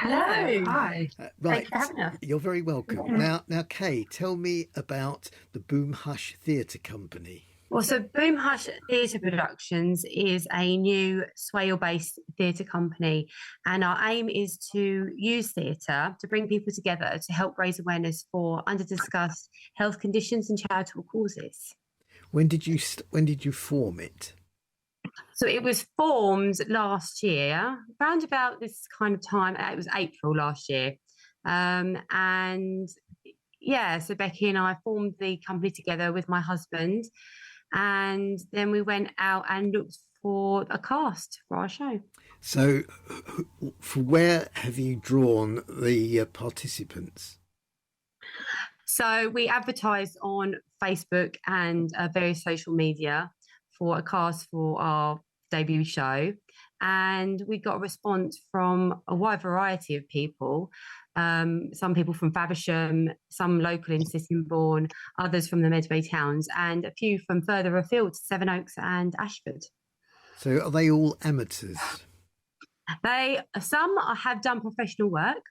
Hello, Hello. hi. Thank Right, you for having us. you're very welcome. Now, Kay, tell me about the Boom Hush Theatre Company. Boom Hush Theatre Productions is a new Swale-based theatre company, and our aim is to use theatre to bring people together to help raise awareness for under-discussed health conditions and charitable causes. When did you form it? So it was formed last year, around about this kind of time. It was April last year, and yeah, so Becky and I formed the company together with my husband, and then we went out and looked for a cast for our show. So, for where have you drawn the participants? So we advertised on Facebook and various social media for a cast for our debut show. And we got a response from a wide variety of people. Some people from Faversham, some local in Sittingbourne, others from the Medway towns, and a few from further afield, Sevenoaks and Ashford. So, are they all amateurs? Some have done professional work.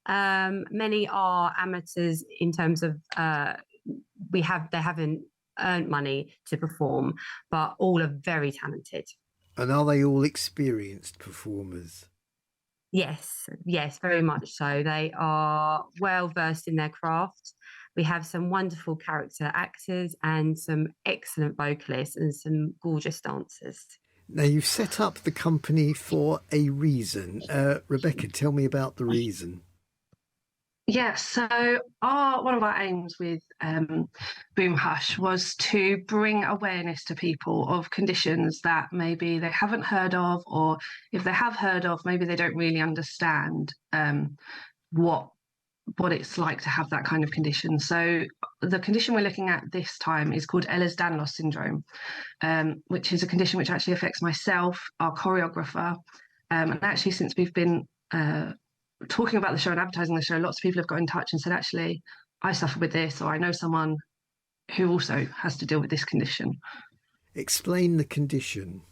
Many are amateurs in terms of they haven't earned money to perform, but all are very talented. And are they all experienced performers? Yes, very much so. They are well versed in their craft. We have some wonderful character actors and some excellent vocalists and some gorgeous dancers. Now, you've set up the company for a reason. Rebecca, tell me about the reason. Yeah, so one of our aims with Boom Hush was to bring awareness to people of conditions that maybe they haven't heard of, or if they have heard of, maybe they don't really understand what it's like to have that kind of condition. So the condition we're looking at this time is called Ehlers-Danlos syndrome, which is a condition which actually affects myself, our choreographer, and actually since we've been talking about the show and advertising the show, lots of people have got in touch and said, actually, I suffer with this, or I know someone who also has to deal with this condition. Explain the condition.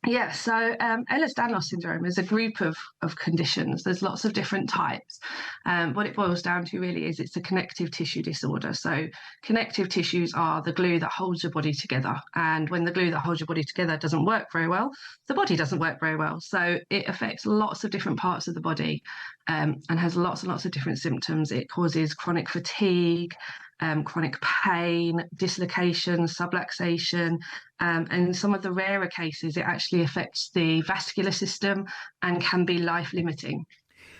Yeah, so Ehlers-Danlos syndrome is a group of conditions. There's lots of different types. What it boils down to really is it's a connective tissue disorder. So connective tissues are the glue that holds your body together. And when the glue that holds your body together doesn't work very well, the body doesn't work very well. So it affects lots of different parts of the body and has lots and lots of different symptoms. It causes chronic fatigue, chronic pain, dislocation, subluxation, and in some of the rarer cases, it actually affects the vascular system and can be life-limiting.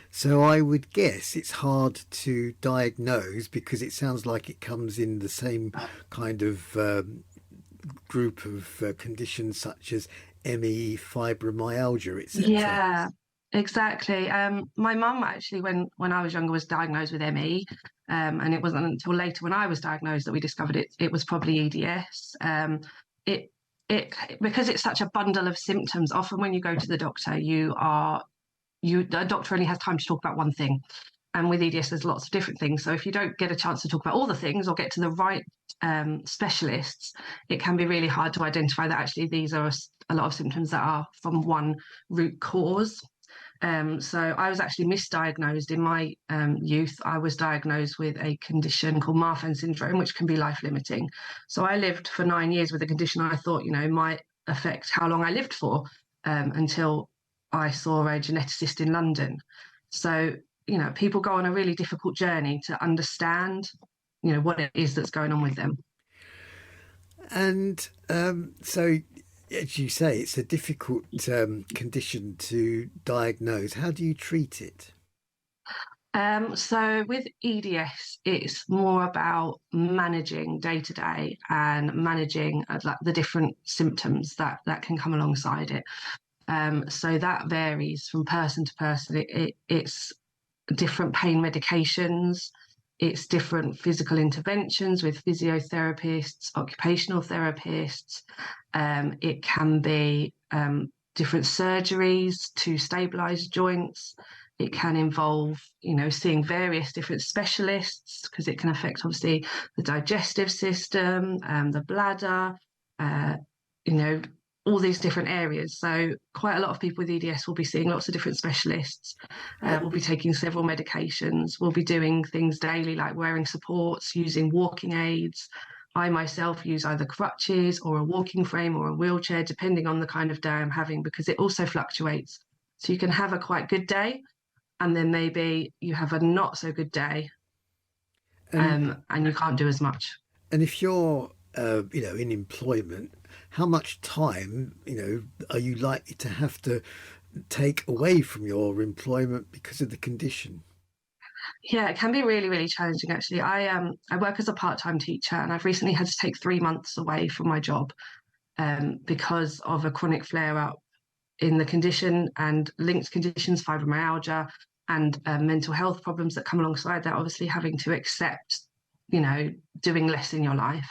So I would guess it's hard to diagnose because it sounds like it comes in the same kind of group of conditions such as ME, fibromyalgia, etc. Yeah, exactly. My mum actually, when I was younger, was diagnosed with ME, and it wasn't until later when I was diagnosed that we discovered it was probably EDS. It because it's such a bundle of symptoms. Often when you go to the doctor, the doctor only has time to talk about one thing. And with EDS, there's lots of different things. So if you don't get a chance to talk about all the things or get to the right specialists, it can be really hard to identify that actually these are a lot of symptoms that are from one root cause. So I was actually misdiagnosed in my youth. I was diagnosed with a condition called Marfan syndrome, which can be life-limiting. So I lived for 9 years with a condition I thought, might affect how long I lived for, until I saw a geneticist in London. So, people go on a really difficult journey to understand, what it is that's going on with them. And so, as you say, it's a difficult condition to diagnose. How do you treat it? So with EDS, it's more about managing day to day and managing the different symptoms that can come alongside it. So that varies from person to person. It's different pain medications. It's different physical interventions with physiotherapists, occupational therapists. It can be different surgeries to stabilize joints. It can involve, seeing various different specialists because it can affect obviously the digestive system, the bladder, all these different areas. So quite a lot of people with EDS will be seeing lots of different specialists. Will be taking several medications. We'll be doing things daily like wearing supports, using walking aids. I myself use either crutches or a walking frame or a wheelchair, depending on the kind of day I'm having, because it also fluctuates. So you can have a quite good day, and then maybe you have a not so good day, and you can't do as much. And if you're, in employment, how much time, are you likely to have to take away from your employment because of the condition? Yeah, it can be really, really challenging, actually. I work as a part-time teacher, and I've recently had to take 3 months away from my job because of a chronic flare-up in the condition and linked conditions, fibromyalgia, and mental health problems that come alongside that. Obviously, having to accept, doing less in your life,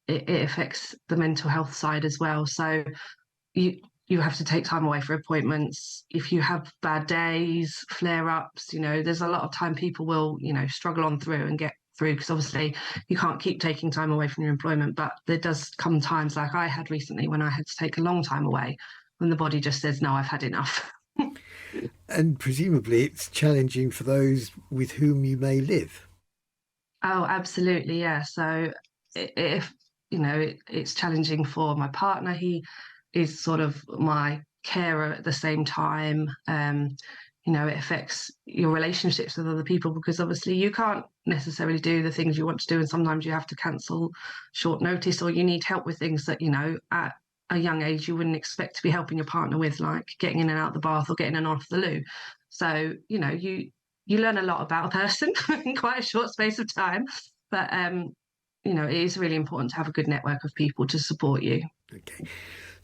it affects the mental health side as well. So you have to take time away for appointments. If you have bad days, flare-ups, there's a lot of time people will, struggle on through and get through, because obviously you can't keep taking time away from your employment. But there does come times like I had recently when I had to take a long time away, when the body just says, no, I've had enough. And presumably it's challenging for those with whom you may live. Oh, absolutely, yeah. So if, it's challenging for my partner. He is sort of my carer at the same time. It affects your relationships with other people, because obviously you can't necessarily do the things you want to do, and sometimes you have to cancel short notice, or you need help with things that, at a young age you wouldn't expect to be helping your partner with, like getting in and out of the bath or getting in and off the loo. So, you learn a lot about a person in quite a short space of time. But, it is really important to have a good network of people to support you. Okay.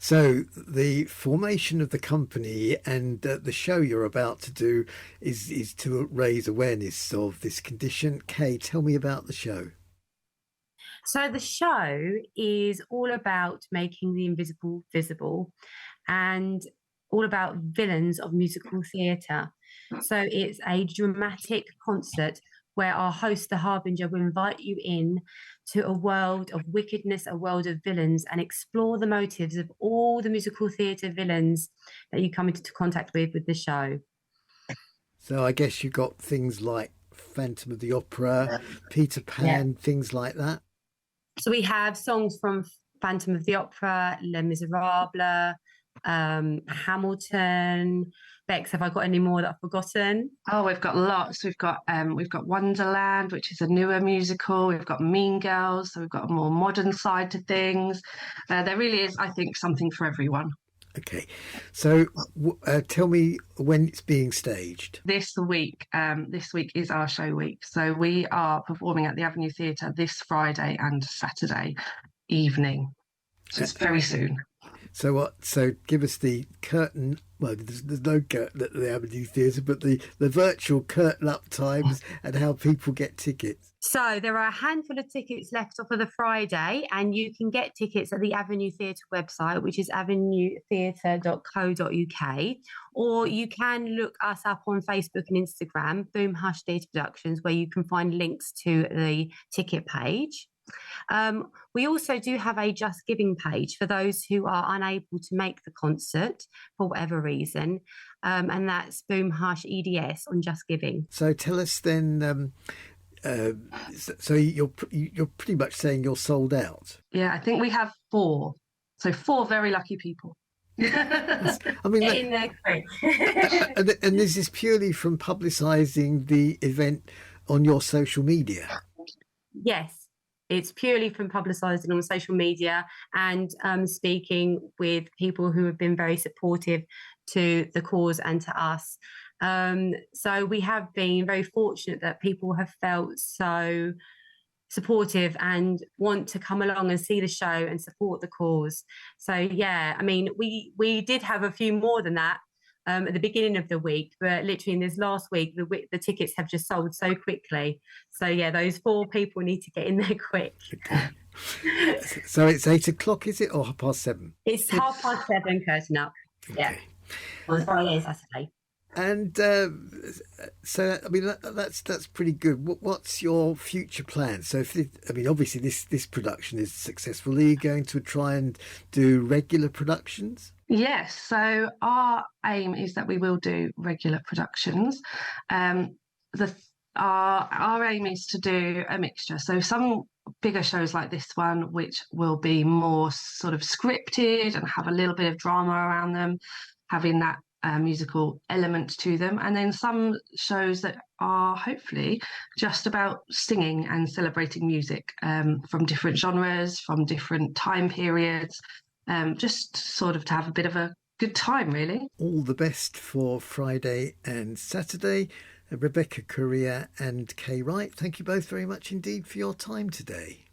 So the formation of the company and the show you're about to do is to raise awareness of this condition. Kay, tell me about the show. So the show is all about making the invisible visible, and all about villains of musical theatre. So it's a dramatic concert where our host, the Harbinger, will invite you in to a world of wickedness, a world of villains, and explore the motives of all the musical theatre villains that you come into contact with the show. So I guess you got things like Phantom of the Opera, Peter Pan, things like that. So we have songs from Phantom of the Opera, Les Miserables, Hamilton. Bex, have I got any more that I've forgotten? Oh, we've got lots. We've got Wonderland, which is a newer musical. We've got Mean Girls, so we've got a more modern side to things. There really is, I think, something for everyone. Okay, so tell me when it's being staged. This week is our show week. So we are performing at the Avenue Theatre this Friday and Saturday evening. So it's very soon. So give us the curtain. Well, there's no curtain at the Avenue Theatre, but the virtual curtain up times and how people get tickets. So there are a handful of tickets left off of the Friday, and you can get tickets at the Avenue Theatre website, which is avenuetheatre.co.uk, or you can look us up on Facebook and Instagram, Boom Hush Theatre Productions, where you can find links to the ticket page. We also do have a Just Giving page for those who are unable to make the concert for whatever reason, and that's Boom Hush EDS on Just Giving. So tell us then, so you're pretty much saying you're sold out. Yeah, I think we have 4. So 4 very lucky people. I mean, in there quick. and this is purely from publicising the event on your social media. Yes. It's purely from publicising on social media and speaking with people who have been very supportive to the cause and to us. So we have been very fortunate that people have felt so supportive and want to come along and see the show and support the cause. So, yeah, I mean, we did have a few more than that at the beginning of the week, but literally in this last week, the tickets have just sold so quickly. So yeah, those 4 people need to get in there quick. Okay. So it's 8 o'clock, is it, or 7:30? It's 7:30 curtain up. Okay. Yeah, on Friday and Saturday. And so, I mean, that's pretty good. What's your future plan? So, I mean, obviously this production is successful. Are you going to try and do regular productions? Yes, so our aim is that we will do regular productions. The our aim is to do a mixture. So some bigger shows like this one, which will be more sort of scripted and have a little bit of drama around them, having that musical element to them, and then some shows that are hopefully just about singing and celebrating music from different genres, from different time periods, just sort of to have a bit of a good time, really. All the best for Friday and Saturday. Rebecca Correa and Kay Wright, thank you both very much indeed for your time today.